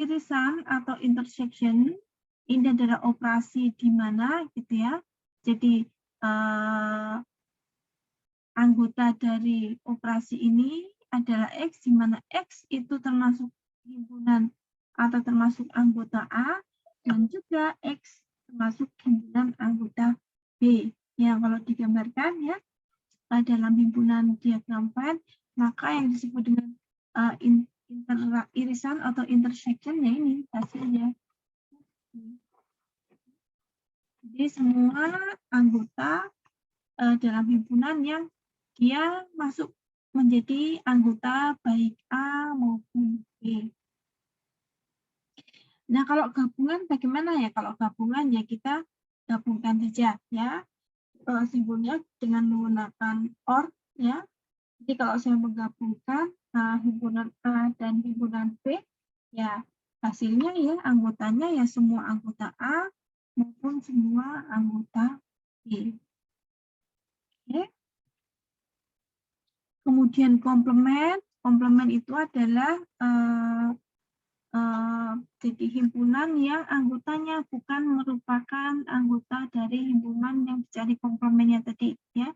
irisan atau intersection ini adalah operasi di mana gitu ya. Jadi anggota dari operasi ini adalah X, di mana X itu termasuk himpunan atau termasuk anggota A, dan juga X termasuk himpunan anggota B. Yang kalau digambarkan ya, dalam himpunan diagram Venn, maka yang disebut dengan irisan atau intersection ya ini hasilnya. Jadi semua anggota dalam himpunan yang dia masuk menjadi anggota baik A maupun B. Nah, kalau gabungan bagaimana ya? Kalau gabungan ya kita gabungkan saja ya. Simbolnya dengan menggunakan OR ya. Jadi kalau saya menggabungkan himpunan A dan himpunan B, ya hasilnya ya anggotanya ya semua anggota A maupun semua anggota B. Oke. Kemudian komplement itu adalah jadi himpunan yang anggotanya bukan merupakan anggota dari himpunan yang dicari komplemennya tadi ya.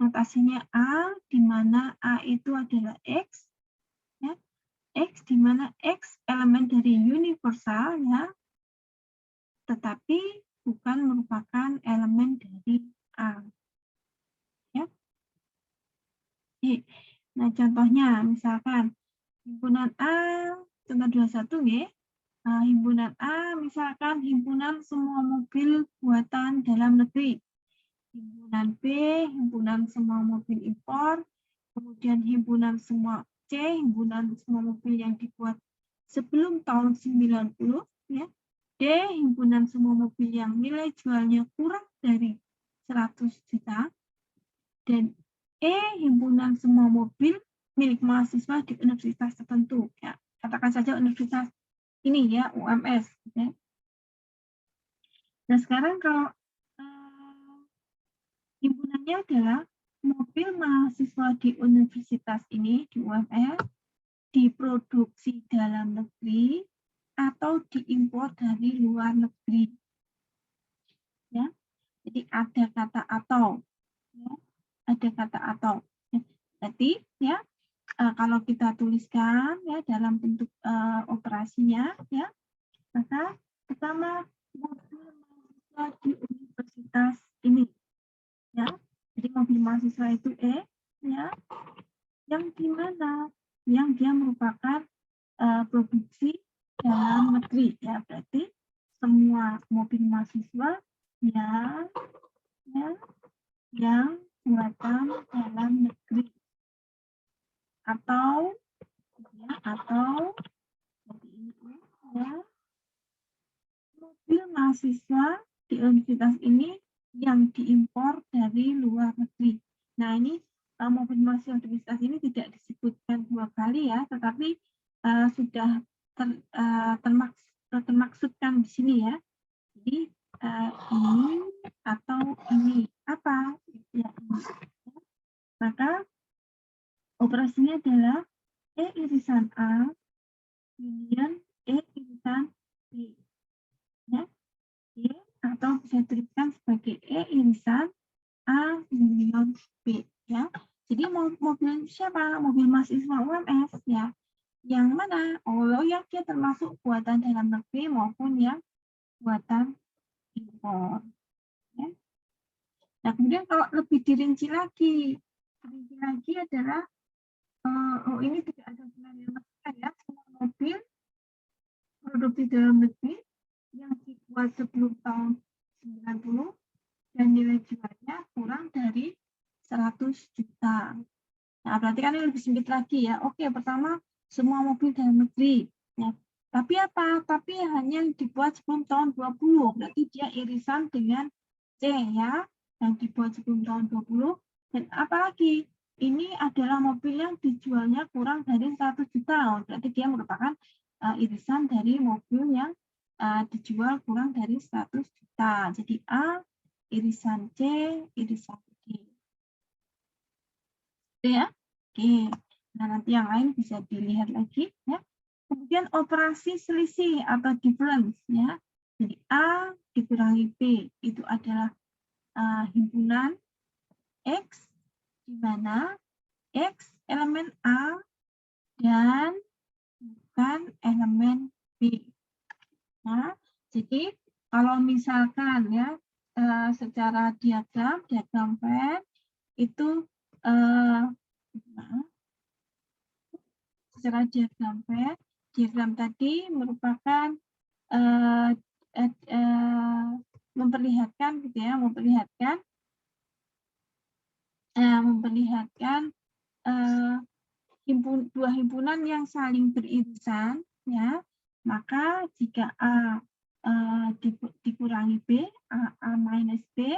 Notasinya A, di mana A itu adalah X ya. X di mana X elemen dari universal ya, tetapi bukan merupakan elemen dari A. Ya. Nah, contohnya misalkan himpunan A, contoh 21 ya. Himpunan A misalkan himpunan semua mobil buatan dalam negeri. Himpunan B, himpunan semua mobil impor. Kemudian himpunan semua C, himpunan semua mobil yang dibuat sebelum tahun 90 ya. D, himpunan semua mobil yang nilai jualnya kurang dari 100 juta. Dan E, himpunan semua mobil milik mahasiswa di universitas tertentu. Ya, katakan saja universitas ini ya, UMS. Ya. Nah, sekarang kalau himpunannya adalah mobil mahasiswa di universitas ini, di UMS, diproduksi dalam negeri atau diimpor dari luar negeri. Ya, jadi ada kata atau. Ya. Ada kata atau. Jadi ya kalau kita tuliskan ya dalam bentuk operasinya ya, maka pertama mobil mahasiswa di universitas ini ya. Jadi mobil mahasiswa itu ya, yang di mana yang dia merupakan produksi dalam negeri ya, berarti semua mobil mahasiswa yang buatan dalam negeri atau seperti ini ya, mobil mahasiswa di universitas ini yang diimpor dari luar negeri. Nah, ini mobil mahasiswa universitas ini tidak disebutkan 2 kali ya, tetapi sudah termaksudkan di sini ya. Jadi ini atau ini apa? Ya, ini. Maka operasinya adalah E irisan A union E irisan B. Ya. E atau bisa dituliskan sebagai E irisan A union B. Ya. Jadi mobil siapa? Mobil mahasiswa UMS ya. Yang mana? Oh, yang dia termasuk buatan dalam negeri maupun yang buatan impor. Ya. Nah, kemudian kalau lebih dirinci lagi adalah ini tidak ada sebenarnya ya, semua mobil produksi dalam negeri yang dibuat sebelum tahun 90 dan nilai jualnya kurang dari 100 juta. Nah, berarti kan ini lebih sempit lagi ya. Oke, pertama semua mobil dalam negeri. Ya. Tapi apa? Tapi hanya dibuat sebelum tahun 20. Berarti dia irisan dengan C ya, yang dibuat sebelum tahun 20. Dan apalagi? Ini adalah mobil yang dijualnya kurang dari 100 juta. Berarti dia merupakan irisan dari mobil yang dijual kurang dari 100 juta. Jadi A, irisan C, irisan D. Oke ya? Oke. Nah, nanti yang lain bisa dilihat lagi ya. Kemudian operasi selisih atau difference ya. Jadi A dikurangi B itu adalah himpunan X di mana X elemen A dan bukan elemen B. Nah, jadi kalau misalkan ya secara diagram Venn itu secara diagram Venn, diagram tadi merupakan memperlihatkan gitu ya, memperlihatkan dua himpunan yang saling beririsan ya. Maka jika A dikurangi B, A minus B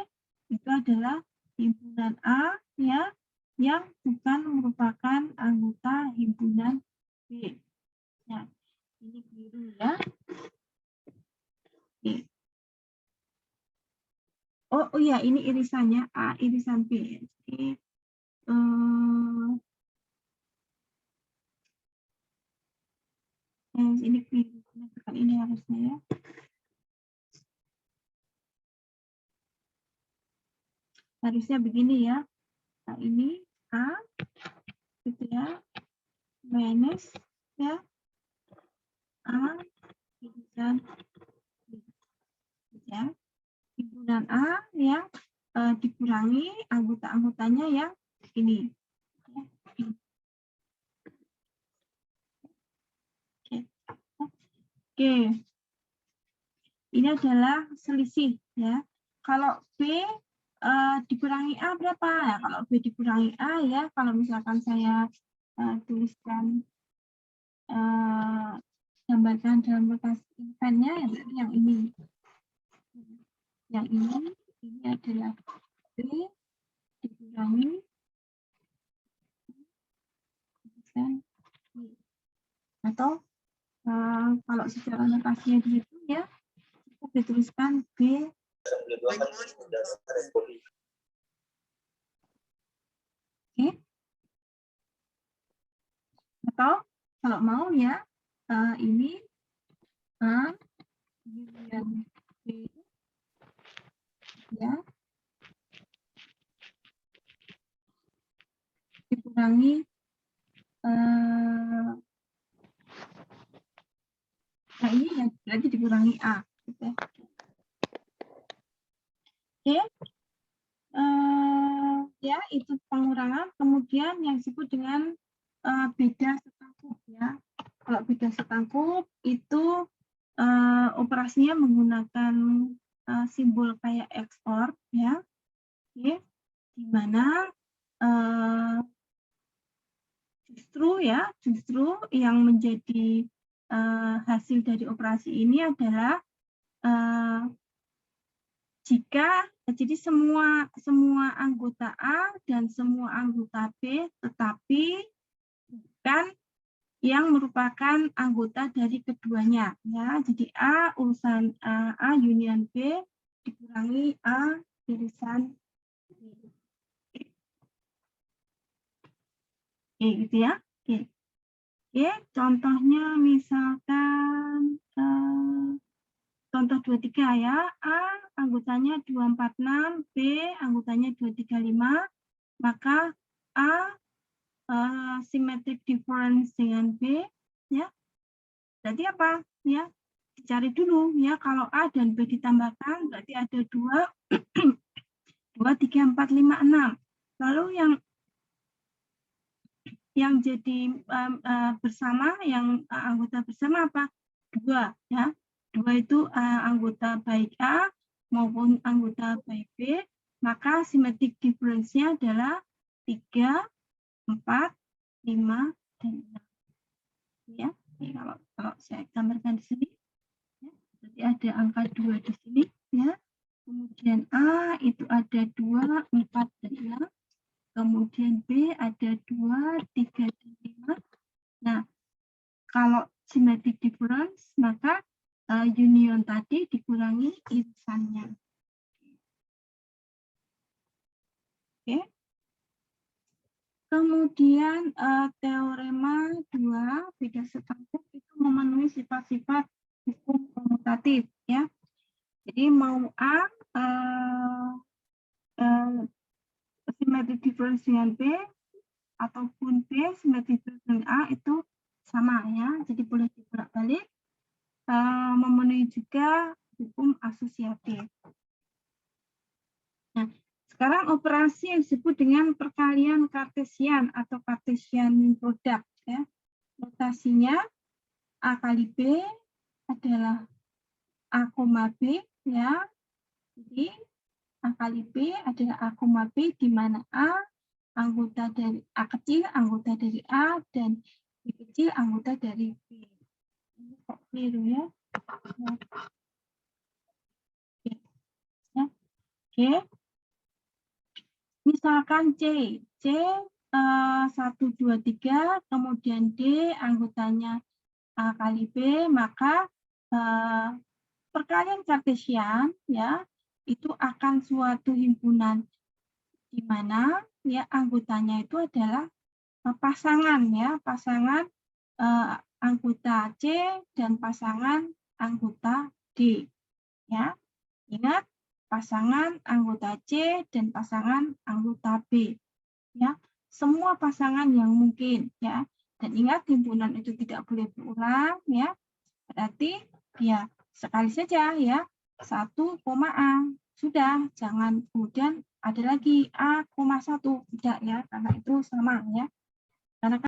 itu adalah himpunan A ya yang bukan merupakan anggota himpunan B. Ya, ini biru ya. Oke. Oh iya, ini irisannya A, irisan B. Jadi, ini biru, ini harusnya ya. Harusnya begini ya. Nah, ini A gitu ya. Minus ya. A irisan B. Ya. Himpunan A yang dikurangi anggota-anggotanya yang ini. Ya. Oke. Ini adalah selisih ya. Kalau B dikurangi A berapa? Ya, kalau B dikurangi A ya, kalau misalkan saya tuliskan gambarkan dalam lokasi eventnya yang ini. Yang ini adalah B dikurangi atau kalau secara notasinya dihitung ya, kita dituliskan B. Oke. Atau kalau mau ya, ini A union B ya dikurangi nah ini ya berarti dikurangi A gitu ya. Oke. Ya itu pengurangan, kemudian yang disebut dengan beda setangkup ya. Kalau beda setangkup itu operasinya menggunakan simbol kayak XOR ya. Oke. Di mana justru yang menjadi hasil dari operasi ini adalah jadi semua anggota A dan semua anggota B tetapi bukan yang merupakan anggota dari keduanya ya. Jadi A urusan A union B dikurangi A irisan B. Oke, gitu ya. Oke. Oke, contohnya misalkan contoh 23 ya. A anggotanya 246, B anggotanya 235, maka A symmetric difference dengan B ya. Berarti apa? Ya, dicari dulu ya. Kalau A dan B ditambahkan berarti ada 2 2 3 4 5 6. Lalu yang jadi bersama, yang anggota bersama apa? 2 ya. 2 itu anggota baik A maupun anggota baik B, maka symmetric difference-nya adalah 3, 4, 5, dan 6. Ya, ini kalau saya gambarkan di sini, ya, berarti ada angka 2 di sini, ya. Kemudian A itu ada 2, 4, dan 6. Kemudian B ada 2, 3, dan 5. Nah, kalau symmetric difference, maka union tadi dikurangi irisannya. Oke. Kemudian teorema 2 beda setangkuk itu memenuhi sifat-sifat hukum komutatif ya. Jadi mau A simetri diferensial dengan B ataupun B simetri diferensial dengan A itu sama ya. Jadi boleh dibolak-balik. Memenuhi juga hukum asosiatif. Nah, sekarang operasi yang disebut dengan perkalian kartesian atau Cartesian product ya. Notasinya A kali B adalah A, B ya. Jadi A kali B adalah A, B di mana A anggota dari A kecil, anggota dari A, dan B kecil anggota dari B. Ini kok keliru ya. Oke. Misalkan C 1, 2, 3, kemudian D anggotanya A kali B, maka perkalian kartesian ya itu akan suatu himpunan di mana ya anggotanya itu adalah pasangan ya, pasangan anggota C dan pasangan anggota D ya. Ingat, pasangan anggota C dan pasangan anggota B ya, semua pasangan yang mungkin ya. Dan ingat, himpunan itu tidak boleh berulang ya. Berarti ya sekali saja ya, 1, A. Sudah, jangan kemudian ada lagi A, 1 tidak ya, karena itu sama ya. Karena